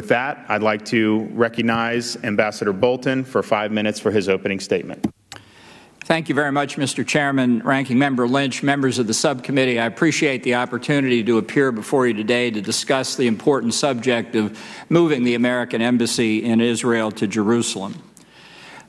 With that, I'd like to recognize Ambassador Bolton for 5 minutes for his opening statement. Thank you very much, Mr. Chairman, Ranking Member Lynch, members of the subcommittee. I appreciate the opportunity to appear before you today to discuss the important subject of moving the American Embassy in Israel to Jerusalem.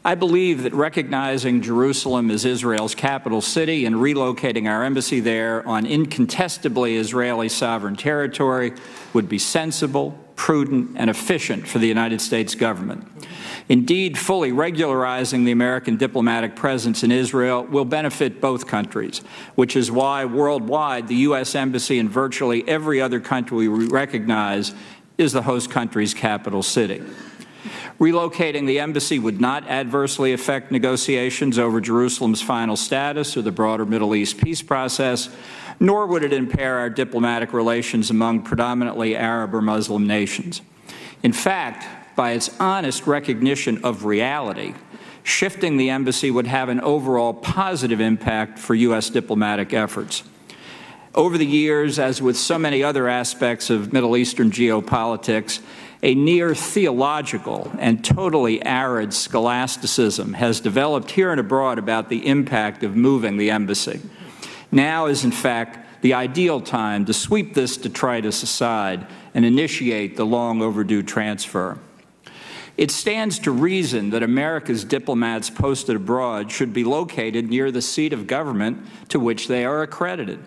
I believe that recognizing Jerusalem as Israel's capital city and relocating our embassy there on incontestably Israeli sovereign territory would be sensible, prudent, and efficient for the United States government. Indeed, fully regularizing the American diplomatic presence in Israel will benefit both countries, which is why worldwide the U.S. Embassy in virtually every other country we recognize is the host country's capital city. Relocating the embassy would not adversely affect negotiations over Jerusalem's final status or the broader Middle East peace process, nor would it impair our diplomatic relations among predominantly Arab or Muslim nations. In fact, by its honest recognition of reality, shifting the embassy would have an overall positive impact for U.S. diplomatic efforts. Over the years, as with so many other aspects of Middle Eastern geopolitics, a near theological and totally arid scholasticism has developed here and abroad about the impact of moving the embassy. Now is, in fact, the ideal time to sweep this detritus aside and initiate the long overdue transfer. It stands to reason that America's diplomats posted abroad should be located near the seat of government to which they are accredited.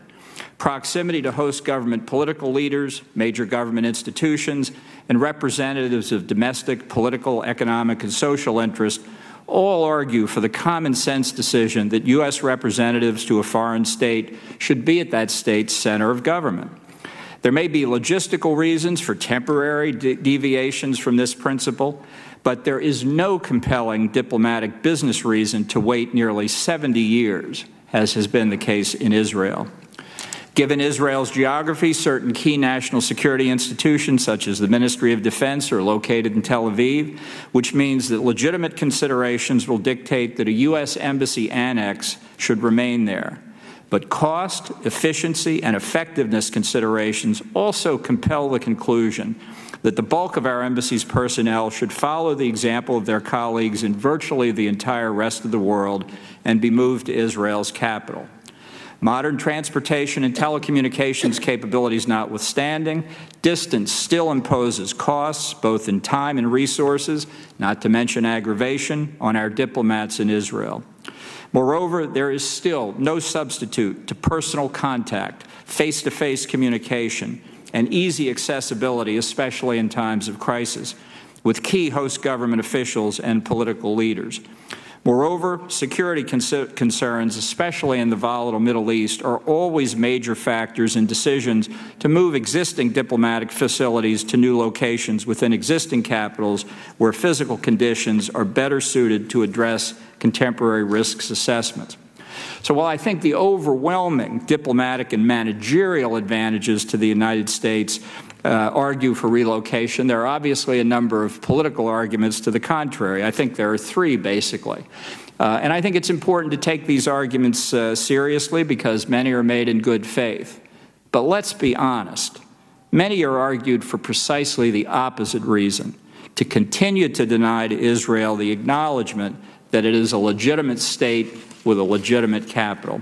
Proximity to host government political leaders, major government institutions, and representatives of domestic, political, economic, and social interests all argue for the common sense decision that U.S. representatives to a foreign state should be at that state's center of government. There may be logistical reasons for temporary deviations from this principle, but there is no compelling diplomatic business reason to wait nearly 70 years, as has been the case in Israel. Given Israel's geography, certain key national security institutions, such as the Ministry of Defense, are located in Tel Aviv, which means that legitimate considerations will dictate that a U.S. embassy annex should remain there. But cost, efficiency, and effectiveness considerations also compel the conclusion that the bulk of our embassy's personnel should follow the example of their colleagues in virtually the entire rest of the world and be moved to Israel's capital. Modern transportation and telecommunications capabilities notwithstanding, distance still imposes costs, both in time and resources, not to mention aggravation, on our diplomats in Israel. Moreover, there is still no substitute to personal contact, face-to-face communication, and easy accessibility, especially in times of crisis, with key host government officials and political leaders. Moreover, security concerns, especially in the volatile Middle East, are always major factors in decisions to move existing diplomatic facilities to new locations within existing capitals where physical conditions are better suited to address contemporary risks assessments. So while I think the overwhelming diplomatic and managerial advantages to the United States argue for relocation, there are obviously a number of political arguments to the contrary. I think there are three, basically. And I think it's important to take these arguments seriously because many are made in good faith. But let's be honest. Many are argued for precisely the opposite reason, to continue to deny to Israel the acknowledgement that it is a legitimate state with a legitimate capital.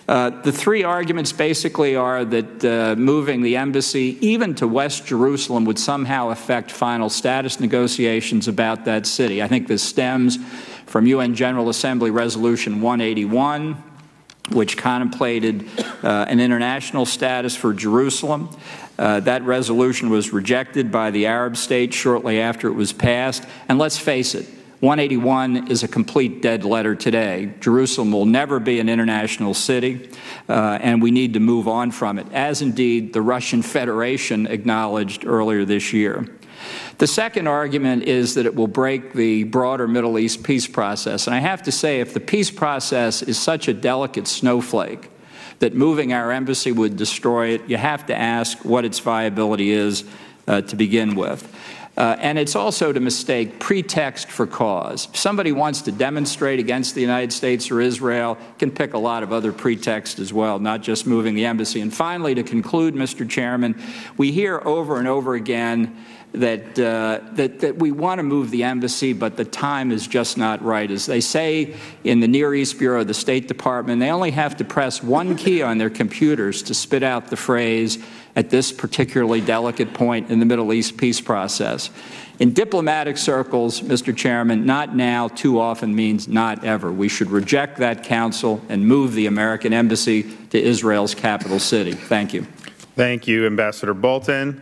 The three arguments basically are that moving the embassy even to West Jerusalem would somehow affect final status negotiations about that city. I think this stems from UN General Assembly Resolution 181, which contemplated an international status for Jerusalem. That resolution was rejected by the Arab states shortly after it was passed. And let's face it, 181 is a complete dead letter today. Jerusalem will never be an international city, and we need to move on from it, as indeed the Russian Federation acknowledged earlier this year. The second argument is that it will break the broader Middle East peace process. And I have to say, if the peace process is such a delicate snowflake that moving our embassy would destroy it, you have to ask what its viability is to begin with. And it's also to mistake pretext for cause. If somebody wants to demonstrate against the United States or Israel, can pick a lot of other pretexts as well, not just moving the embassy. And finally, to conclude, Mr. Chairman, we hear over and over again that we want to move the embassy, but the time is just not right. As they say in the Near East Bureau of the State Department, they only have to press one key on their computers to spit out the phrase, "at this particularly delicate point in the Middle East peace process." In diplomatic circles, Mr. Chairman, not now too often means not ever. We should reject that counsel and move the American embassy to Israel's capital city. Thank you. Thank you, Ambassador Bolton.